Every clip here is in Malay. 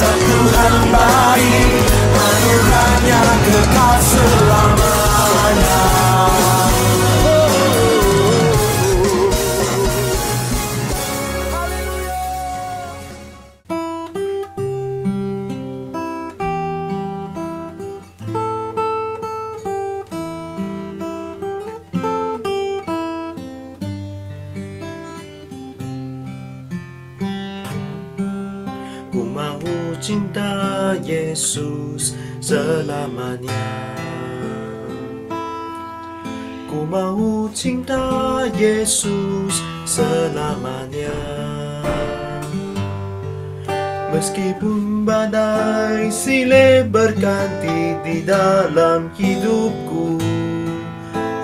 Dasar Tuhan baik, anugerahnya kekal selamanya. Ku mau cinta Yesus selamanya. Ku mau cinta Yesus selamanya. Meskipun badai silih berganti di dalam hidupku,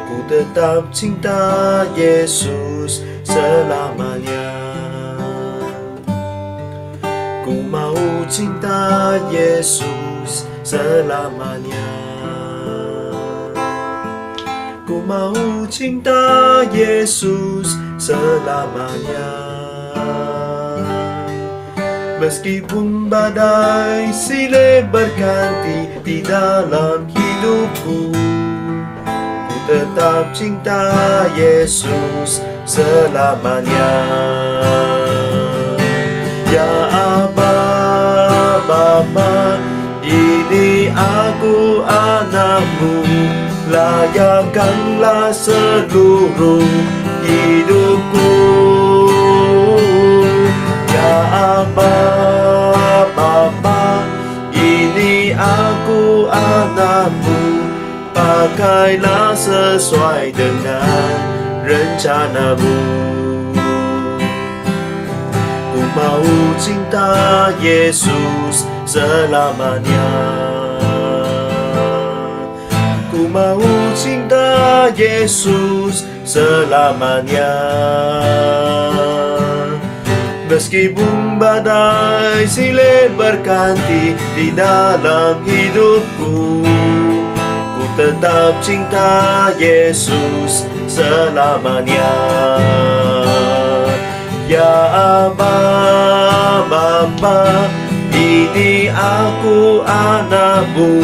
ku tetap cinta Yesus selamanya. Ku mau cinta Yesus selamanya. Ku mau cinta Yesus selamanya. Meskipun badai silih berganti di dalam hidupku, ku tetap cinta Yesus selamanya. Ya Aba, Bapa, ini aku anakmu, layakkanlah seluruh hidupku. Ya Aba, Bapa, ini aku anakmu, pakailah sesuai dengan rencanamu. Ku mau cinta Yesus selamanya. Ku mau cinta Yesus selamanya. Meskipun badai silih berganti di dalam hidupku, ku tetap cinta Yesus selamanya. Ya Aba, Bapa, ini aku anakmu,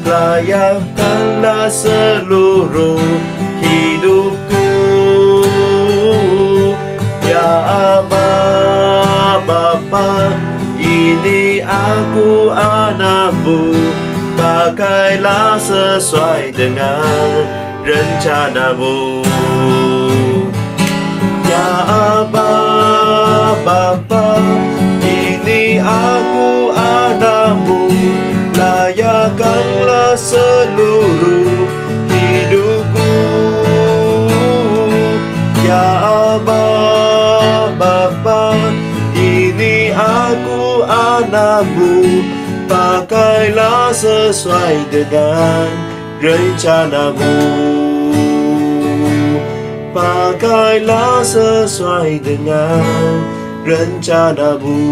layakkanlah seluruh hidupku. Ya Aba, Bapa, ini aku anakmu, pakailah sesuai dengan rencanamu. Ya Aba, Bapa, ini aku anakmu, layakkanlah seluruh hidupku. Ya Aba, Bapa, ini aku anakmu, pakailah sesuai dengan rencanamu. Pakailah sesuai dengan rencanamu.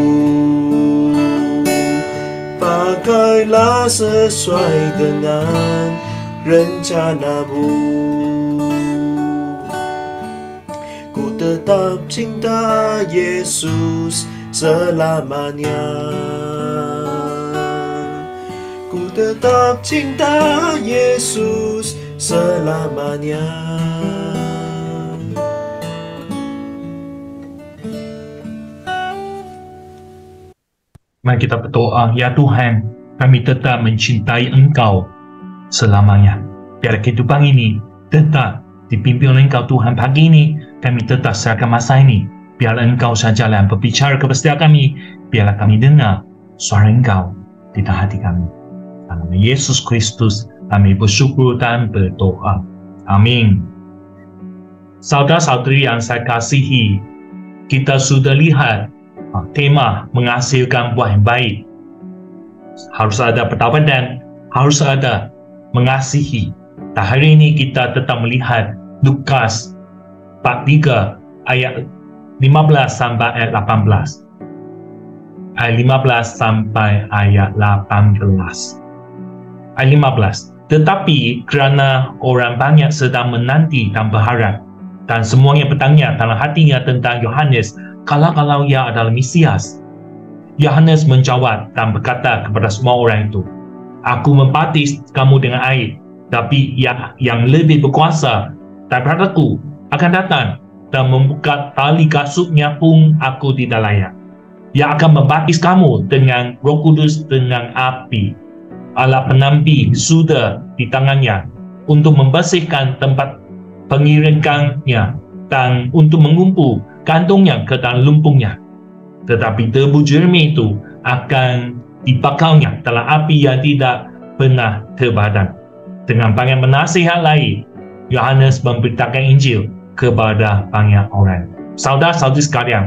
Pakailah sesuai dengan rencanamu. Ku tetap cinta Yesus selamanya. Ku tetap cinta Yesus selamanya. Mari kita berdoa. Ya Tuhan, kami tetap mencintai Engkau selamanya. Biar kehidupan ini tetap dipimpin oleh Engkau Tuhan. Pagi ini kami tetap serahkan masa ini. Biar Engkau sajalah yang berbicara kepada setiap kami. Biarlah kami dengar suara Engkau di dalam hati kami. Dalam nama Yesus Kristus kami bersyukur dan berdoa. Amin. Saudara-saudari yang saya kasihi, kita sudah lihat tema menghasilkan buah yang baik. Harus ada pertobatan, harus ada mengasihi. Dan hari ini kita tetap melihat Lukas 43 ayat 15 sampai ayat 18. Ayat 15 sampai ayat 18. Ayat 15. Tetapi kerana orang banyak sedang menanti dan berharap, dan semuanya bertanya dalam hatinya tentang Yohanes, kalau ia adalah Mesias. Yohanes menjawab dan berkata kepada semua orang itu, "Aku membaptis kamu dengan air, tapi yang lebih berkuasa daripadaku akan datang, dan membuka tali kasutnya pun aku tidak layak. Ia akan membaptis kamu dengan Roh Kudus dengan api. Alat penampi sudah di tangannya untuk membersihkan tempat pengiringannya dan untuk mengumpul kantongnya ke dalam lumpungnya. Tetapi debu Jeremia itu akan dibakarnya dalam api yang tidak pernah terbadam." Dengan banyak penasihat lain, Yohanes memberitakan Injil kepada banyak orang. Saudara-saudari sekalian,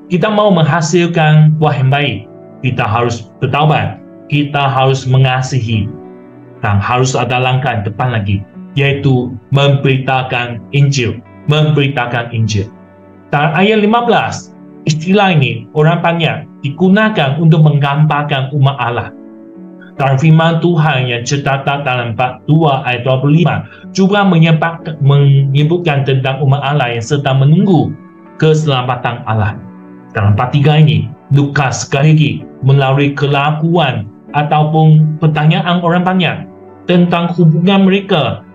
kita mau menghasilkan buah yang baik, kita harus bertaubat, kita harus mengasihi, dan harus ada langkah depan lagi, yaitu memberitakan Injil. Memberitakan Injil. Dan ayat 15, istilah ini orang banyak digunakan untuk menggambarkan umat Allah. Dan firman Tuhan yang terdapat dalam bab 2 ayat 25 juga menyebutkan tentang umat Allah yang sedang menunggu keselamatan Allah. Dalam bab 3 ini, Lukas sekali lagi melalui kelakuan ataupun pertanyaan orang banyak tentang hubungan mereka,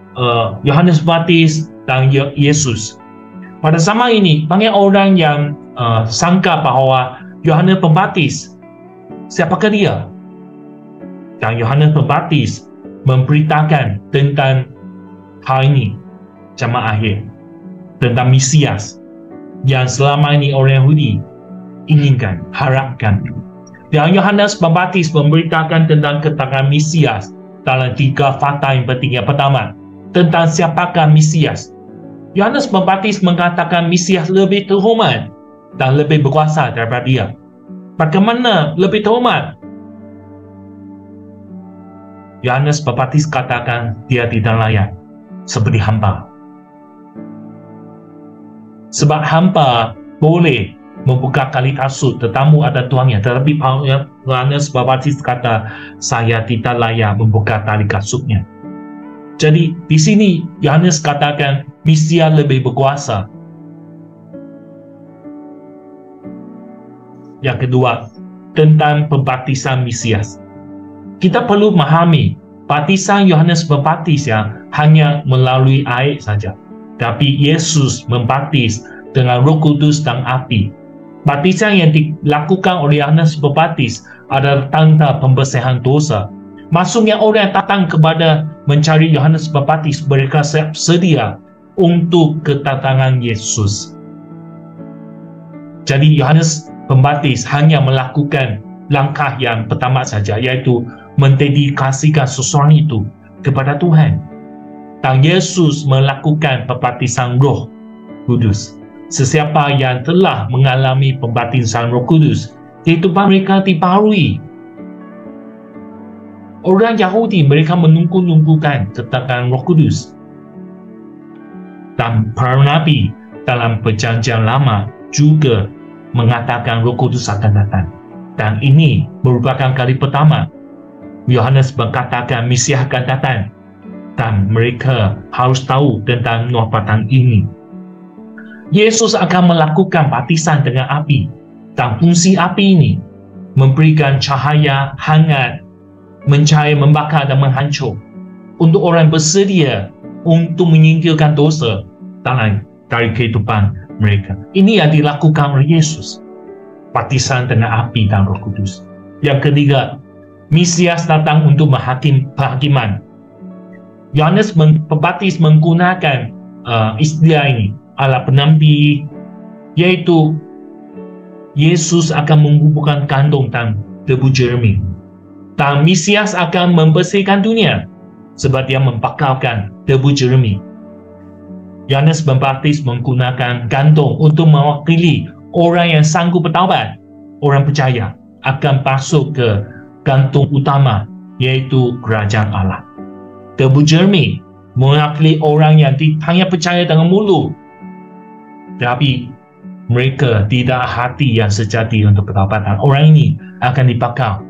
Yohanes Baptis dan Yesus. Pada zaman ini, banyak orang yang sangka bahawa Yohanes Pembaptis, siapakah dia? Dan Yohanes Pembaptis memberitakan tentang hal ini, zaman akhir, tentang Mesias yang selama ini orang Yahudi inginkan, harapkan. Dan Yohanes Pembaptis memberitakan tentang kedatangan Mesias dalam 3 fakta yang penting. Yang pertama, tentang siapakah Mesias. Yohanes Pembaptis mengatakan Mesias lebih terhormat dan lebih berkuasa daripada dia. Bagaimana lebih terhormat? Yohanes Pembaptis katakan dia tidak layak seperti hamba. Sebab hamba boleh membuka tali kasut tetamu ada tuannya, tetapi Yohanes Pembaptis kata, "Saya tidak layak membuka tali kasutnya." Jadi di sini Yohanes katakan Mesias lebih berkuasa. Yang kedua, tentang pembaptisan Mesias. Kita perlu memahami baptisan Yohanes Pembaptis yang hanya melalui air saja, tapi Yesus membaptis dengan Roh Kudus dan api. Baptisan yang dilakukan oleh Yohanes Pembaptis adalah tanda pembersihan dosa. Maksudnya orang datang kepada mencari Yohanes Pembaptis, mereka sedia untuk kedatangan Yesus. Jadi Yohanes Pembaptis hanya melakukan langkah yang pertama saja, yaitu mendedikasikan seseorang itu kepada Tuhan. Dan Yesus melakukan pembaptisan Roh Kudus. Sesiapa yang telah mengalami pembaptisan Roh Kudus, kehidupan mereka dibaharui. Orang Yahudi, mereka menunggu-nunggukan kedatangan Roh Kudus. Dan para nabi dalam perjanjian lama juga mengatakan Roh Kudus akan datang. Dan ini merupakan kali pertama Yohanes mengatakan Mesias akan datang, dan mereka harus tahu tentang nubuatan ini. Yesus akan melakukan baptisan dengan api, dan fungsi api ini memberikan cahaya hangat, mencahaya, membakar dan menghancur untuk orang bersedia untuk menyingkirkan dosa dari kehidupan mereka. Ini yang dilakukan oleh Yesus, baptisan dengan api dan Roh Kudus. Yang ketiga, Mesias datang untuk penghakiman. Yohanes Pembaptis menggunakan istilah ini, alat penampi, yaitu Yesus akan mengumpulkan kantong dan debu Jeremia. Dan Mesias akan membersihkan dunia sebab dia membakarkan debu Jeremia. Yohanes Pembaptis menggunakan kantong untuk mewakili orang yang sanggup bertaubat, orang percaya akan masuk ke gantung utama, yaitu kerajaan Allah. Debu Jeremia mewakili orang yang hanya percaya dengan mulut, tapi mereka tidak hati yang sejati untuk bertaubat. Orang ini akan dibakar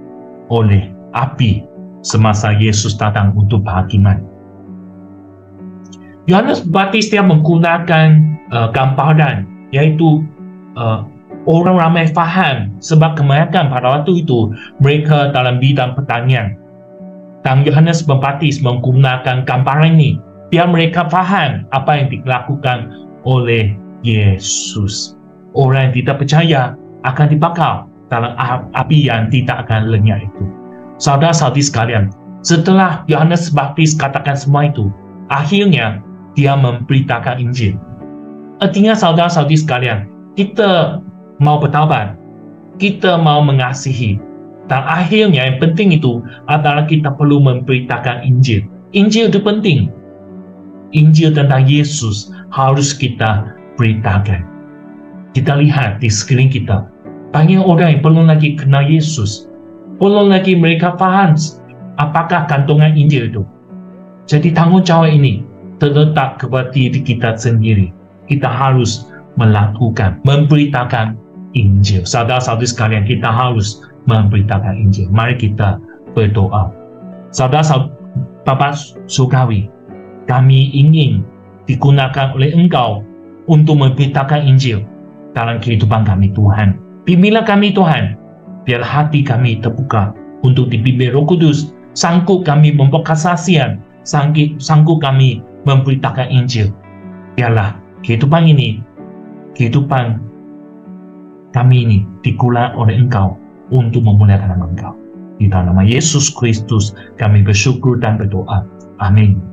oleh api semasa Yesus datang untuk penghakiman. Yohanes Pembaptis dia menggunakan gambaran, yaitu orang ramai faham sebab kebanyakan pada waktu itu mereka dalam bidang pertanian. Dan Yohanes Pembaptis menggunakan gambaran ini biar mereka faham apa yang dilakukan oleh Yesus. Orang yang tidak percaya akan dibakar dalam api yang tidak akan lenyap itu. Saudara-saudari sekalian, setelah Yohanes Pembaptis katakan semua itu, akhirnya dia memberitakan Injil. Artinya saudara-saudari sekalian, kita mau bertaubat, kita mau mengasihi, dan akhirnya yang penting itu adalah kita perlu memberitakan Injil. Injil itu penting. Injil tentang Yesus harus kita beritakan. Kita lihat di sekeliling kita, banyak orang yang belum lagi kenal Yesus, belum lagi mereka faham apakah kandungan Injil itu. Jadi tanggungjawab ini terletak kepada diri kita sendiri. Kita harus melakukan, memberitakan Injil. Saudara-saudari sekalian, kita harus memberitakan Injil. Mari kita berdoa. Saudara-saudara Bapa surgawi, kami ingin digunakan oleh Engkau untuk memberitakan Injil dalam kehidupan kami, Tuhan. Bimbinglah kami, Tuhan, biar hati kami terbuka untuk dibimbing Roh Kudus. Sanggup kami membawa kesaksian, sanggup kami memberitakan Injil. Biarlah kehidupan ini, kehidupan kami ini digunakan oleh Engkau untuk memuliakan nama Engkau. Di dalam nama Yesus Kristus kami bersyukur dan berdoa. Amin.